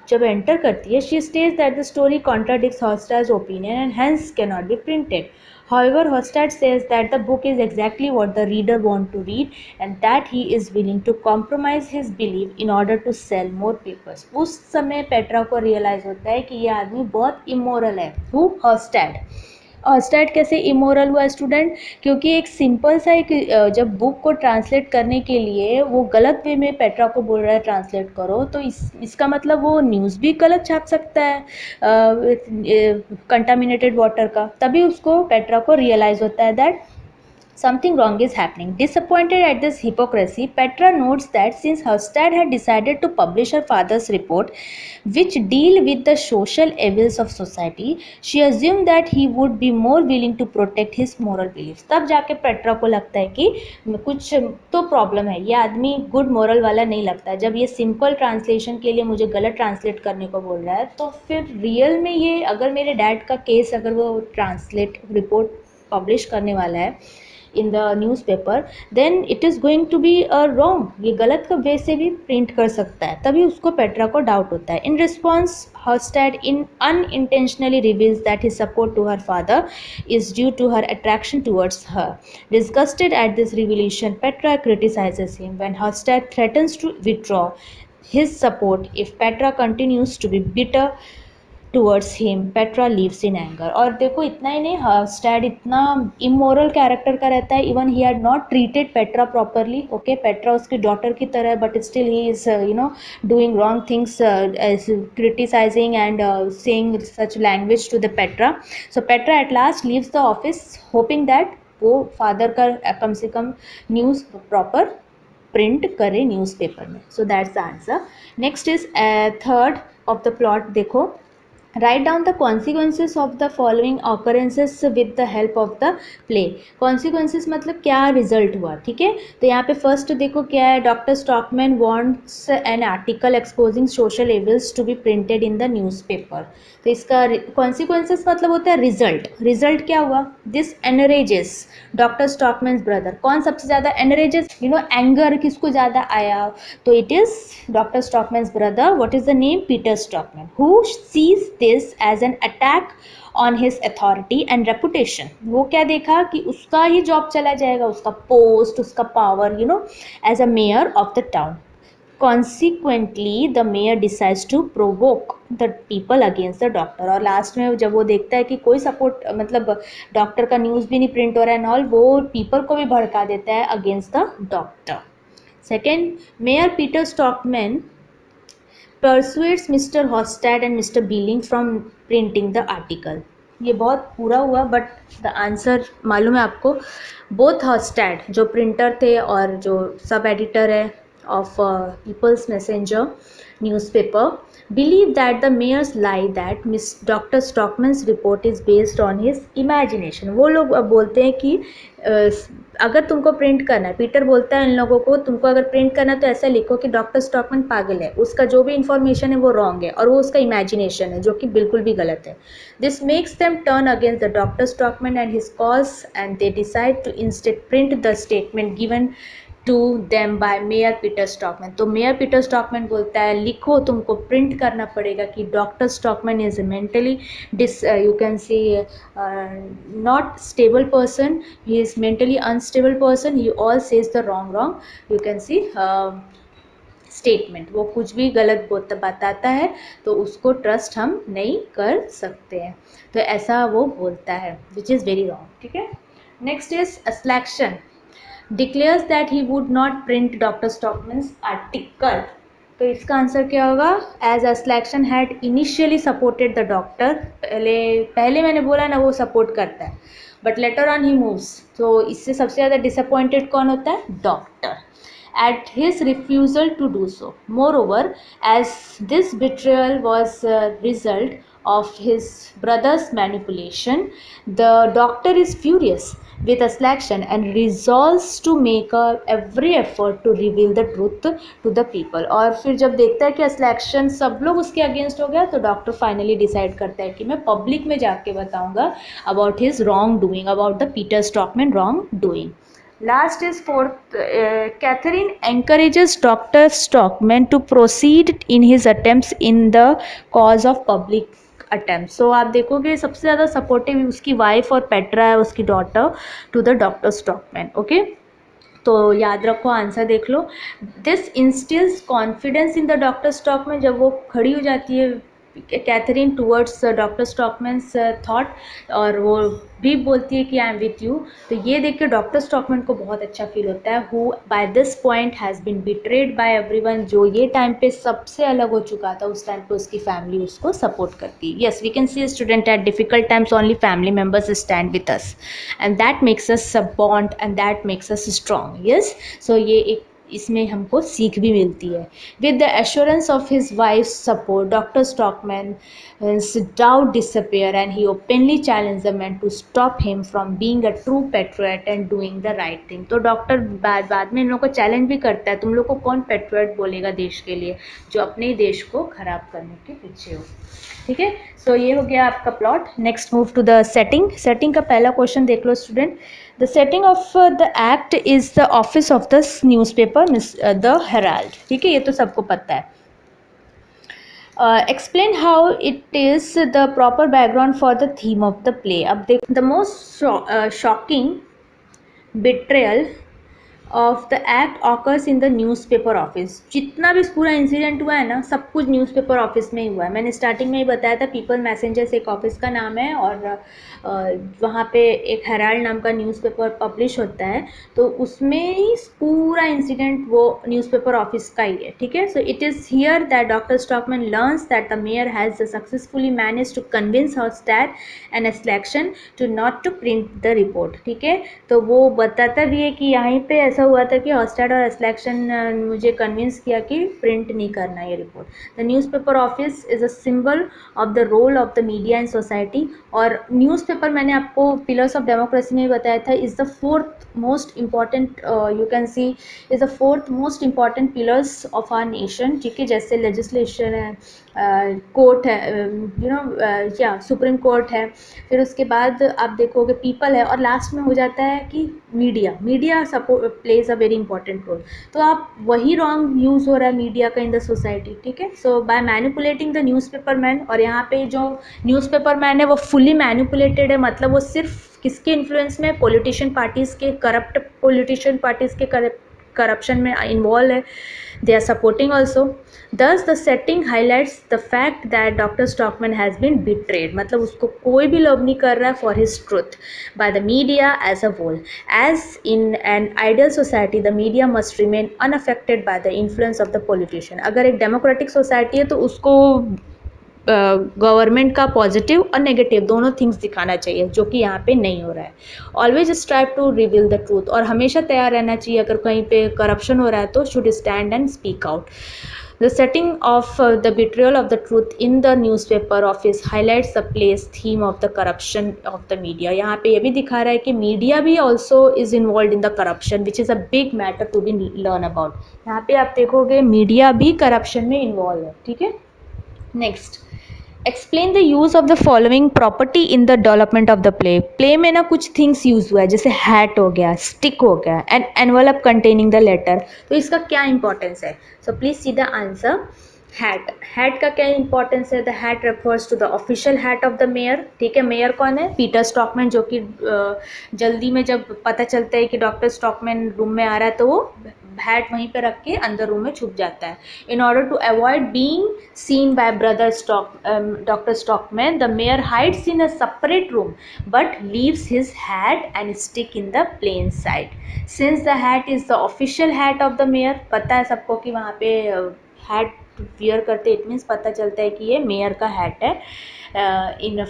जब एंटर करती है, she states that the story contradicts Hovstad's opinion and hence can not be printed. However, Hostad says that the book is exactly what the reader wants to read and that he is willing to compromise his belief in order to sell more papers. उस समय Petra को realise होता है कि ये आदमी बहुत immoral है. Who? हॉस्टैड. हॉस्टैड कैसे इमोरल हुआ स्टूडेंट? क्योंकि एक सिंपल सा एक जब बुक को ट्रांसलेट करने के लिए वो गलत वे में पेट्रा को बोल रहा है ट्रांसलेट करो, तो इसका मतलब वो न्यूज़ भी गलत छाप सकता है कंटामिनेटेड वाटर का. तभी उसको पेट्रा को रियलाइज़ होता है that something wrong is happening. Disappointed at this hypocrisy, Petra notes that since Hustad had decided to publish her father's report, which deal with the social evils of society, she assumed that he would be more willing to protect his moral beliefs. तब जाके Petra को लगता है कि कुछ तो problem है, ये आदमी गुड मोरल वाला नहीं लगता. जब ये सिंपल ट्रांसलेशन के लिए मुझे गलत ट्रांसलेट करने को बोल रहा है, तो फिर रियल में ये अगर मेरे डैड का केस अगर वो ट्रांसलेट रिपोर्ट पब्लिश करने वाला है in the newspaper, then it is going to be wrong. ये गलत का वे से भी प्रिंट कर सकता है. तभी उसको पेट्रा को डाउट होता है. In response, Hostad unintentionally reveals that his support to her father is due to her attraction towards her. Disgusted at this revelation, Petra criticizes him when Hostad threatens to withdraw his support if Petra continues to be bitter towards him. Petra leaves in anger. और देखो इतना ही नहीं, हॉस्टैड इतना immoral character का रहता है. Even he had not treated Petra properly. Okay, Petra उसकी daughter की तरह है, but still he is doing wrong things, criticising and saying such language to the Petra. So Petra at last leaves the office hoping that वो father का कम से कम news proper print करे न्यूज़पेपर में. So that's the answer. Next is third of the plot. देखो, write down the consequences of the following occurrences with the help of the play. consequences मतलब क्या रिजल्ट हुआ. ठीक है, तो यहाँ पे फर्स्ट देखो क्या है. Doctor Stockman wants an article exposing social evils to be printed in the newspaper. तो इसका कॉन्सिक्वेंसेस मतलब होता है रिजल्ट. रिजल्ट क्या हुआ? This enrages doctor Stockmann's brother. कौन सबसे ज़्यादा एनरेजेस, एंगर किसको ज़्यादा आया? तो it is doctor Stockmann's brother. What is the name? Peter Stockmann. Who sees this as an attack on his authority and reputation. वो क्या देखा कि उसका ही जॉब चला जाएगा, उसका पोस्ट, उसका power, as a mayor of the town. Consequently, the mayor decides to provoke the people against the doctor. और लास्ट में जब वो देखता है कि कोई सपोर्ट मतलब डॉक्टर का न्यूज़ भी नहीं प्रिंट हो रहा है एंड ऑल, वो पीपल को भी भड़का देता है against the doctor. Second, mayor Peter stockman persuades Mr. Hostad and Mr. Beeling from printing the article. ये बहुत पूरा हुआ बट द आंसर मालूम है आपको. बोथ हॉस्टैड जो प्रिंटर थे और जो सब एडिटर है of people's messenger newspaper believe that the mayor's lie that Miss Dr. Stockman's report is based on his imagination. वो लोग अब बोलते हैं कि अगर तुमको प्रिंट करना है, पीटर बोलता है इन लोगों को, तुमको अगर प्रिंट करना है तो ऐसा लिखो कि डॉक्टर स्टॉकमैन पागल है, उसका जो भी इंफॉर्मेशन है वो रॉन्ग है और वो उसका इमेजिनेशन है जो कि बिल्कुल भी गलत है. This makes them turn against the doctor Stockman and his cause and they decide to instead print the statement given to them by mayor Peter Stockman. तो मेयर पीटर स्टॉकमैन बोलता है लिखो, तुमको प्रिंट करना पड़ेगा कि doctor Stockman is mentally you can see not stable person, he is mentally unstable person, he all says the wrong you can see statement. वो कुछ भी गलत बताता है तो उसको ट्रस्ट हम नहीं कर सकते हैं. तो ऐसा वो बोलता है विच इज़ वेरी रॉन्ग. ठीक है, next is selection. Declares that he would not print Dr. Stockman's article. तो इसका आंसर क्या होगा? As Aslaksen had initially supported the doctor. पहले मैंने बोला ना वो सपोर्ट करता है, but later on he moves. तो इससे सबसे ज़्यादा डिसअपॉइंटेड कौन होता है? Doctor. At his refusal to do so. Moreover, as this betrayal was a result of his brother's manipulation, the doctor is furious with Aslaksen and resolves to make every effort to reveal the truth to the people. और फिर जब देखता है कि Aslaksen सब लोग उसके against हो गया तो डॉक्टर फाइनली डिसाइड करता है कि मैं पब्लिक में जाके बताऊंगा about his wrong doing, about the Peter stockman wrong doing. Last is fourth. Catherine encourages Dr. Stockman to proceed in his attempts in the cause of public attempts. So आप देखोगे सबसे ज़्यादा सपोर्टिव उसकी wife और Petra है, उसकी daughter, to the doctor stockman. Okay, तो याद रखो, आंसर देख लो. This instils confidence in the doctor Stockmann. जब वो खड़ी हो जाती है Katherine towards doctor Stockmann's thought, और वो भी बोलती है कि आई एम विथ यू, तो ये देख के डॉक्टर स्टॉकमैन को बहुत अच्छा फील होता है. Who by this point has been betrayed by everyone. जो ये टाइम पे सबसे अलग हो चुका था, उस टाइम पे उसकी फैमिली उसको सपोर्ट करती है. Yes, we can see student at difficult times only family members stand with us, and that makes us bond and that makes us strong. Yes, so ये एक इसमें हमको सीख भी मिलती है. With the assurance of his wife support, doctor Stockmann doubt disappear and he openly challenged the man to stop him from being a true patriot and doing the right thing. तो doctor बाद में इन लोगों को challenge भी करता है, तुम लोग को कौन पेट्रियट बोलेगा देश के लिए, जो अपने ही देश को खराब करने के पीछे हो. ठीक है, सो ये हो गया आपका plot. Next move to the setting. Setting का पहला क्वेश्चन देख लो student. The setting of the act is the office of the newspaper the Herald. ठीक है, ये तो सबको पता है. Explain how it is the proper background for the theme of the play. अब देख, the most shocking betrayal of the act occurs in the newspaper office. जितना भी पूरा इंसिडेंट हुआ है ना, सब कुछ न्यूज़पेपर ऑफिस में ही हुआ है. मैंने स्टार्टिंग में ही बताया था, पीपल मैसेंजर्स एक ऑफिस का नाम है, और वहाँ पे एक हेराल्ड नाम का न्यूज़पेपर पब्लिश होता है, तो उसमें ही पूरा इंसिडेंट वो न्यूज़पेपर ऑफिस का ही है. ठीक है, so it is here that doctor Stockmann learns that the mayor has successfully manage to convince Hovstad and Aslaksen to not to print the report. ठीक है, तो वो बताता भी है कि यहीं पे ऐसा हुआ था कि हॉस्टैट और सिलेक्शन मुझे कन्विंस किया कि प्रिंट नहीं करना ये report. The newspaper office is a symbol of the role of the media in society. और न्यूज़पेपर मैंने आपको पिलर्स ऑफ डेमोक्रेसी में बताया था, is the fourth most important, you can see, is the fourth most important pillars of our nation. ठीक है, जैसे legislation है, कोर्ट है, यू नो, या सुप्रीम कोर्ट है, फिर उसके बाद आप देखोगे पीपल है, और लास्ट में हो जाता है कि media support plays a very important role. तो आप वही रॉन्ग यूज़ हो रहा है मीडिया का इन द सोसाइटी. ठीक है, so by manipulating the newspaper man, और यहाँ पे जो न्यूज़पेपर मैन है वो फुली मैनिपुलेटेड है, मतलब वो सिर्फ किसके इन्फ्लुएंस में, पॉलिटिशियन पार्टीज़ के, करप्ट पॉलिटिशियन पार्टीज़ के करप्शन में इन्वॉल्व है. They are supporting also. Thus the setting highlights the fact that Dr. Stockman has been betrayed. मतलब उसको कोई भी लव नहीं कर रहा है for his truth by the media as a whole. As in an ideal society, the media must remain unaffected by the influence of the politician. अगर एक democratic society है तो उसको गवर्नमेंट का पॉजिटिव और नेगेटिव दोनों थिंग्स दिखाना चाहिए, जो कि यहाँ पे नहीं हो रहा है. Always strive to reveal the truth, और हमेशा तैयार रहना चाहिए अगर कहीं पे करप्शन हो रहा है तो should stand and speak out. The setting of the betrayal of the truth in the newspaper office highlights the place theme of the corruption of the media. यहाँ पे ये भी दिखा रहा है कि मीडिया भी also is involve in the corruption, which is a big matter to be learn about. यहाँ पे आप देखोगे मीडिया भी करप्शन में इन्वॉल्व है. ठीक है, next. Explain the use of the following property in the development of the play. Play में ना कुछ थिंग्स यूज़ हुआ है, जैसे हैट हो गया, स्टिक हो गया, and envelope containing the letter. तो इसका क्या इंपॉर्टेंस है? So please see the answer. Hat, hat का क्या इंपॉर्टेंस है? The hat refers to the official hat of the mayor. ठीक है, मेयर कौन है? पीटर स्टॉकमैन, जो कि जल्दी में जब पता चलता है कि डॉक्टर स्टॉकमैन रूम में आ रहा है तो वो हैट वहीं पे रख के अंदर रूम में छुप जाता है. In order to avoid being seen by brother Dr. Stockman, the mayor hides in a separate room but leaves his hat and stick in the plain sight. Since the hat is the official hat of the mayor, पता है सबको कि वहाँ पे hat wear करते, it means पता चलता है कि ये मेयर का हैट है in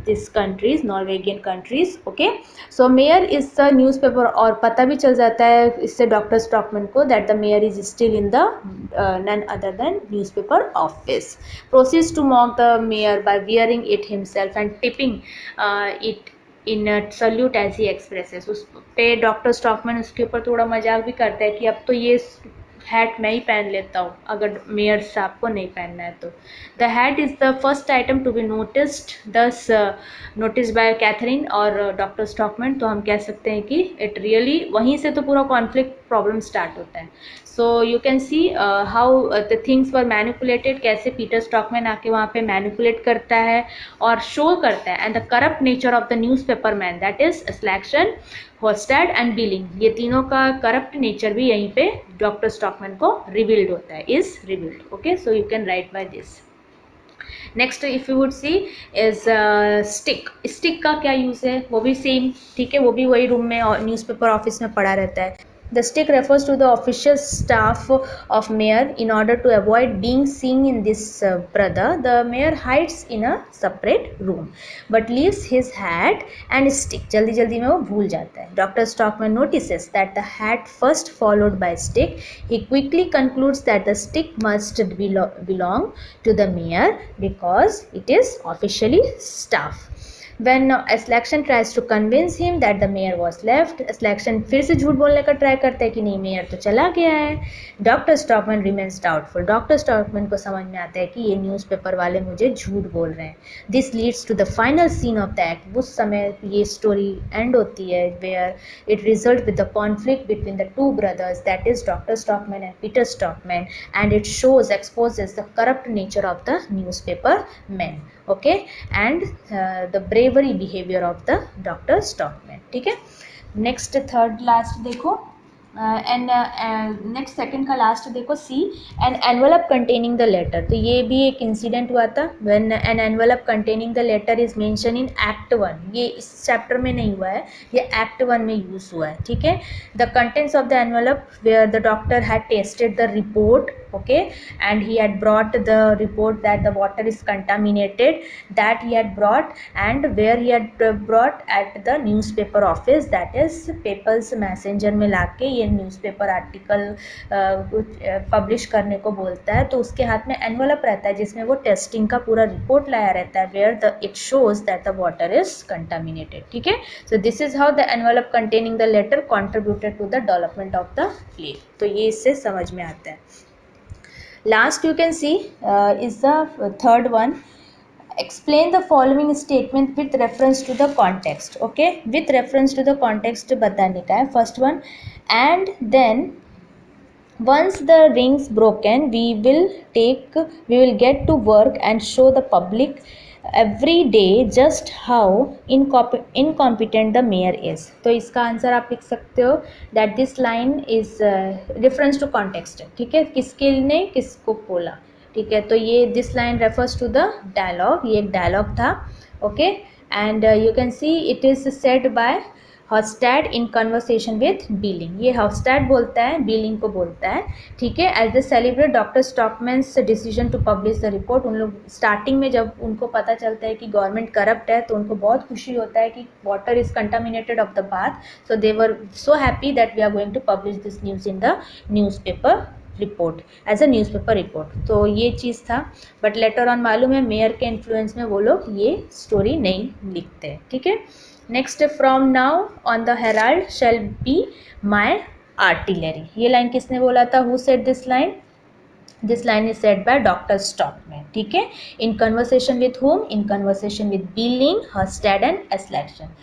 this countries, Norwegian countries. Okay, so mayor is the newspaper, और पता भी चल जाता है इससे डॉक्टर स्टॉकमैन को that the mayor is still in the none other than newspaper office. Proceeds to mock the mayor by wearing it himself and tipping it in salute as he expresses. उस पे doctor stockman उसके ऊपर थोड़ा मजाक भी करता है कि अब तो ये हैट मैं ही पहन लेता हूँ अगर मेयर साहब को नहीं पहनना है तो। The hat is the first item to be noticed this notice by Catherine और डॉक्टर स्टॉकमैन। तो हम कह सकते हैं कि इट रियली वहीं से तो पूरा कॉन्फ्लिक्ट प्रॉब्लम स्टार्ट होता है। सो you can see how the things were manipulated, कैसे पीटर स्टॉकमैन आके वहाँ पे मैनिपुलेट करता है और शो करता है, and the corrupt nature of the newspaper man, that is Aslaksen, Hovstad and Billing. ये तीनों का करप्ट नेचर भी यहीं पे डॉक्टर स्टॉकमैन को रिवील्ड होता है, is revealed. Okay, so you can write by this. Next if you would see is stick. Stick का क्या यूज़ है वो भी सेम, ठीक है, वो भी वही रूम में और न्यूज़पेपर ऑफिस में पड़ा रहता है। The stick refers to the official staff of mayor. In order to avoid being seen in this brother, the mayor hides in a separate room, but leaves his hat and stick. जल्दी जल्दी में वो भूल जाता है. Dr. Stockman notices that the hat first followed by stick. He quickly concludes that the stick must belong to the mayor because it is officially staff. When Slaction tries to convince him that the mayor was left, Slaction फिर से झूठ बोलने का try करता है कि नहीं mayor तो चला गया है। Doctor stockman remains doubtful. Doctor Stockman को समझ में आता है कि ये न्यूज़पेपर वाले मुझे झूठ बोल रहे हैं। This leads to the final scene of the act. उस समय ये स्टोरी एंड होती है where it result with the conflict between the two brothers, that is doctor Stockman and Peter Stockman, and it shows exposes the corrupt nature of the newspaper man. Okay, and the bravery behaviour of the doctor stockman. ठीक है, next third last देखो, and next second का last देखो, C N envelope containing the letter. तो ये भी एक incident हुआ था when an envelope containing the letter is mention in act 1। ये इस चैप्टर में नहीं हुआ है, ये एक्ट 1 में यूज हुआ है। ठीक है, the contents of the envelope where the doctor had tested the report, okay, and he had brought the report that the water is contaminated, that he had brought, and where he had brought at the newspaper office, that is people's messenger में लाके ये newspaper article publish करने को बोलता है। तो उसके हाथ में एनवलप रहता है जिसमें वो टेस्टिंग का पूरा रिपोर्ट लाया रहता है, where the it shows that the water is contaminated. ठीक है, so this is how the envelope containing the letter contributed to the development of the play. तो ये इससे समझ में आता है। Last you can see is the third one. Explain the following statement with reference to the context. Okay, with reference to the context बताने का है। First one, and then once the rings broken, we will get to work and show the public every day just how incompetent the mayor is। तो इसका answer आप लिख सकते हो that this line is reference to context। ठीक है, किसके ने किसको बोला। ठीक है, तो ये this line refers to the dialogue, ये एक dialogue था। Okay, and you can see it is said by Hovstad in conversation with Billing. ये हॉस्टैड बोलता है, बीलिंग को बोलता है। ठीक है, as the celebrate doctor Stockmann's decision to publish the report. उन लोग स्टार्टिंग में जब उनको पता चलता है कि गवर्नमेंट करप्ट है तो उनको बहुत खुशी होता है कि water is contaminated of the bath, so they were so happy that we are going to publish this news in the newspaper report as a newspaper report. तो ये चीज़ था, बट लेटर ऑन मालूम है मेयर के influence में वो लोग ये स्टोरी नहीं लिखते। ठीक है, next, from now on the Herald shall be my artillery. ये लाइन किसने बोला था? Who said this line? This line is said by doctor stockman. ठीक है, in conversation with home? In conversation with Billing, Hovstad and Aslaksen.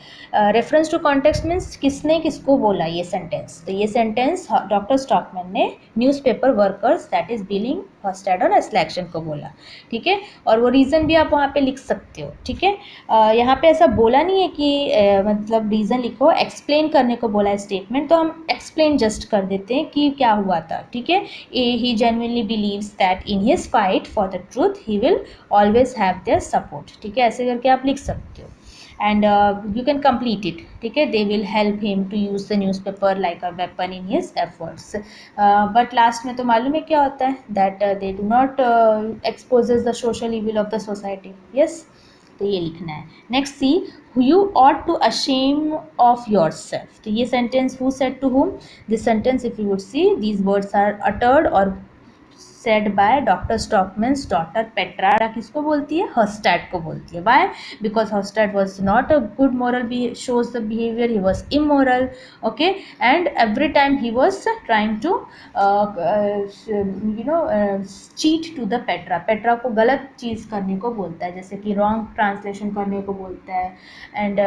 Reference to context means किसने किसको बोला ये सेंटेंस। तो ये सेंटेंस डॉक्टर स्टॉकमैन ने newspaper workers that is Billing, Hovstad और एस्लैक्शन को बोला। ठीक है, और वो रीज़न भी आप वहाँ पे लिख सकते हो। ठीक है, यहाँ पे ऐसा बोला नहीं है कि मतलब रीज़न लिखो, एक्सप्लेन करने को बोला है स्टेटमेंट, तो हम एक्सप्लेन जस्ट कर देते हैं कि क्या हुआ था। ठीक है, he genuinely believes that in his fight for the truth he will always have their support. ठीक है, ऐसे करके आप लिख सकते हो and you can complete it। ठीक है, they will help him to use the newspaper like a weapon in his efforts। but last में तो मालूम है क्या होता है, that they do not exposes the social evil of the society। yes, तो ये लिखना है। Next, see you ought to ashamed of yourself। तो ये sentence who said to whom? this sentence if you would see these words are uttered or said by Dr. Stockman's daughter Petra. किसको बोलती है? Hostad को बोलती है. Why? Because Hostad was not a good moral shows the behavior. He was immoral. Okay, and every time he was trying to cheat to the Petra. Petra को गलत चीज़ करने को बोलता है, जैसे कि wrong translation करने को बोलता है, and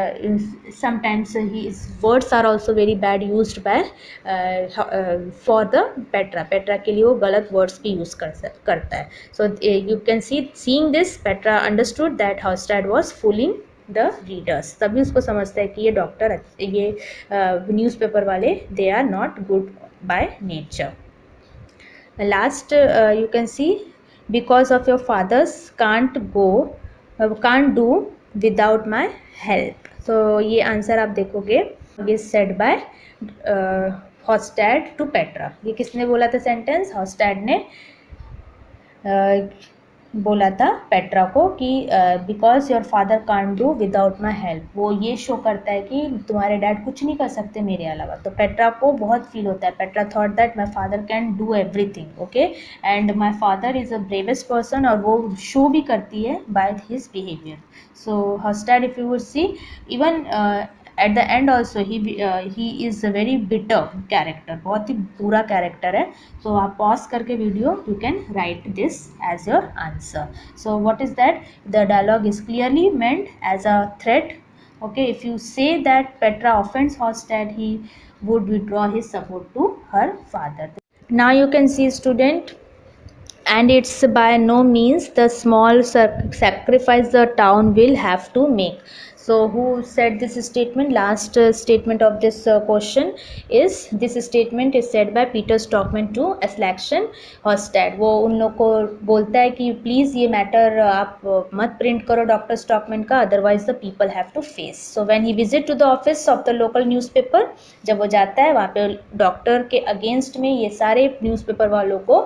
sometimes his words are also very bad used by for the Petra के लिए वो गलत words भी use करता है. So you can seeing this, Petra understood that Hostad was fooling the readers. तभी उसको समझता है कि ये डॉक्टर, ये न्यूज़पेपर वाले, they are not good by nature. Last you can see, because of your father's can't do without my help. तो ये आंसर आप देखोगे, is said by Hovstad to Petra. ये किसने बोला था सेंटेंस? हॉस्टैड ने बोला था पेट्रा को कि because your father can't do without my help. वो ये शो करता है कि तुम्हारे डैड कुछ नहीं कर सकते मेरे अलावा. तो पेट्रा को बहुत फील होता है. Petra thought that my father can do everything. Okay, and my father is a bravest person, और वो शो भी करती है by his behaviour. So Hovstad, if you would see, even at the end also he is a very bitter character. बहुत ही बुरा character है. So आप पॉज करके video, you can write this as your answer. So what is that? The dialogue is clearly meant as a threat. Okay, if you say that Petra offends Hostad, he would withdraw his support to her father. Now you can see, student, and it's by no means the small sacrifice the town will have to make. So who said this statement? Last statement of this question is, this statement is said by Peter Stockman to Aslaction Hostad. वो उन लोग को बोलता है कि please ये matter आप मत प्रिंट करो डॉक्टर स्टॉकमैन का, otherwise the people have to face. So when he visit to the office of the local newspaper, जब वो जाता है वहाँ पे डॉक्टर के अगेंस्ट में ये सारे न्यूज़पेपर वालों को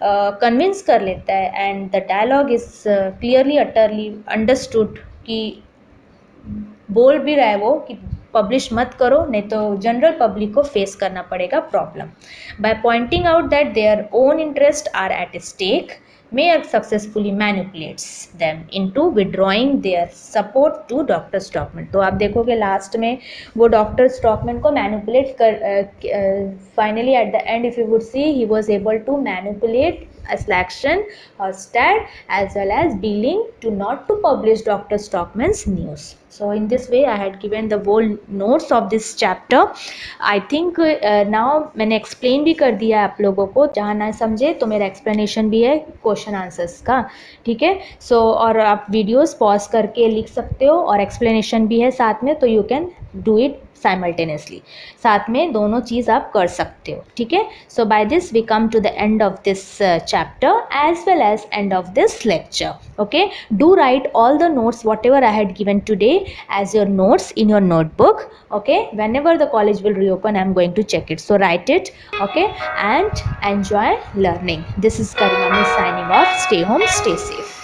कन्विंस कर लेता है. And the dialogue is clearly utterly understood कि बोल भी रहा है वो कि पब्लिश मत करो, नहीं तो जनरल पब्लिक को फेस करना पड़ेगा problem. By pointing out that their own interest are at stake, Mayer successfully manipulates them into withdrawing their support to Dr. Stockman. तो आप देखोगे लास्ट में वो डॉक्टर स्टॉकमैन को मैनिपुलेट कर, finally at the end, if you would see, he was able to manipulate Aslaction Hostad as well as Billing to not to publish Dr. Stockman's news. So in this way I had given the whole notes of this chapter. I think now मैंने explain भी कर दिया आप लोगों को. जहाँ ना समझे तो मेरा explanation भी है क्वेश्चन आंसर्स का, ठीक है. सो और आप वीडियोस पॉज करके लिख सकते हो, और explanation भी है साथ में, तो you can do it simultaneously. साथ में दोनों चीज़ आप कर सकते हो, ठीक है. So by this we come to the end of this chapter as well as end of this lecture. Okay, do write all the notes whatever I had given today as your notes in your notebook. Okay, whenever the college will reopen, I'm going to check it, so write it. Okay, and enjoy learning. This is Karima Miss signing off. Stay home, stay safe.